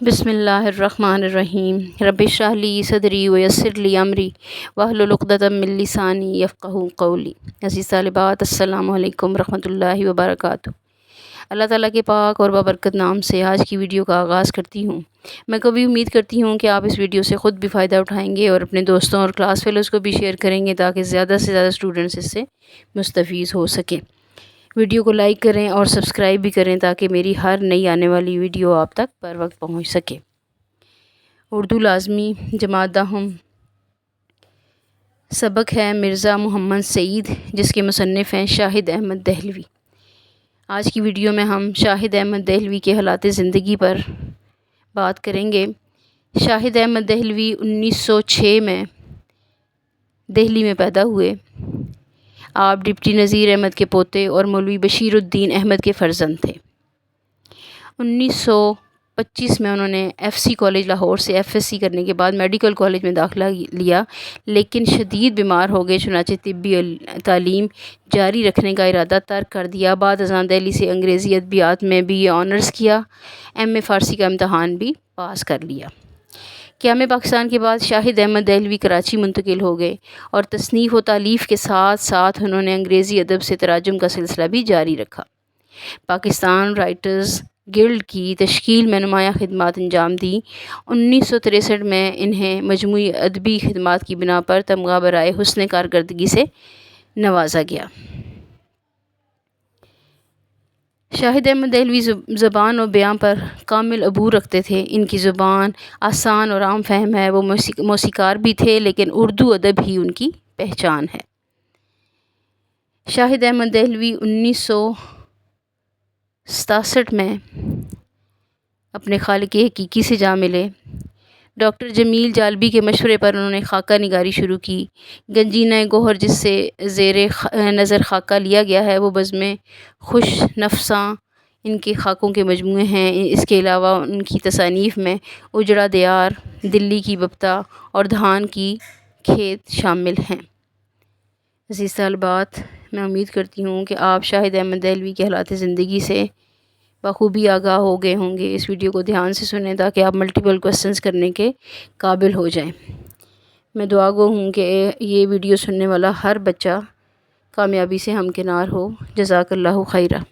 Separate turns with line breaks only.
बिस्मिल्लाहिर्रहमानिर्रहीम। रब्बि इश्रह ली सदरी वयस्सिर ली अमरी वहलुल उक़दतम मिन लिसानी यफ़क़हू क़ौली। अज़ीज़ तालिबात, अस्सलामु अलैकुम रहमतुल्लाहि व बरकातुहू। अल्लाह ताला के पाक और बाबरकत नाम से आज की वीडियो का आगाज़ करती हूँ। मैं कभी उम्मीद करती हूँ कि आप इस वीडियो से ख़ुद भी फ़ायदा उठाएंगे और अपने दोस्तों और क्लास फेलोज़ को भी शेयर करेंगे ताकि ज़्यादा से ज़्यादा स्टूडेंट्स इससे मुस्तफ़ीज़ हो सकें। वीडियो को लाइक करें और सब्सक्राइब भी करें ताकि मेरी हर नई आने वाली वीडियो आप तक बर वक्त पहुँच सके। उर्दू लाज़मी जमात दाहम सबक है मिर्ज़ा मोहम्मद सईद, जिसके मुसन्निफ़ हैं शाहिद अहमद दहलवी। आज की वीडियो में हम शाहिद अहमद दहलवी के हालात ज़िंदगी पर बात करेंगे। शाहिद अहमद दहलवी 1906 में दिल्ली में पैदा हुए। आप डिप्टी नज़ीर अहमद के पोते और मौलवी बशीरुद्दीन अहमद के फ़र्जंद थे। 1925 में उन्होंने एफसी कॉलेज लाहौर से एफएससी करने के बाद मेडिकल कॉलेज में दाखिला लिया, लेकिन शदीद बीमार हो गए, चुनांचे तिब्बी तालीम जारी रखने का इरादा तर्क कर दिया। बाद अज़ां दिल्ली से अंग्रेज़ी अदबियात में BA ऑनर्स किया, MA फ़ारसी का इम्तहान भी पास कर लिया। क़याम पाकिस्तान के बाद शाहिद अहमद दहलवी कराची मुंतकिल हो गए और तसनीफ़ व तालीफ़ के साथ साथ उन्होंने अंग्रेज़ी अदब से तराजुम का सिलसिला भी जारी रखा। पाकिस्तान राइटर्स गिल्ड की तश्कील में नुमायाँ खिदमात अंजाम दी। 1963 में इन्हें मजमूई अदबी खिदमात की बिना पर तमगा बराए हुस्न कारकर्दगी से नवाजा गया। शाहिद अहमद दहलवी ज़बान और बयान पर कामिल अबूर रखते थे। इनकी ज़ुबान आसान और आम फहम है। वो मौसीकार भी थे, लेकिन उर्दू अदब ही उनकी पहचान है। शाहिद अहमद दहलवी 1967 में अपने खालिक हकीकी से जा मिले। डॉक्टर जमील जालबी के मशवरे पर उन्होंने खाका निगारी शुरू की। गंजीना गोहर, जिससे ज़ेरे नज़र खाका लिया गया है, वो बज़्म खुश नफसा इनके खाकों के मजमूए हैं। इसके अलावा उनकी तसानीफ़ में उजड़ा दियार, दिल्ली की बप्ता और धान की खेत शामिल हैं। अज़ीज़ तालिबात, मैं उम्मीद करती हूँ कि आप शाहिद अहमद दहलवी के हालात ज़िंदगी से बखूबी आगाह हो गए होंगे। इस वीडियो को ध्यान से सुनें ताकि आप मल्टीपल क्वेश्चंस करने के काबिल हो जाएं। मैं दुआ गो हूँ कि ये वीडियो सुनने वाला हर बच्चा कामयाबी से हमकिनार हो। जज़ाकल्लाहु खैरा।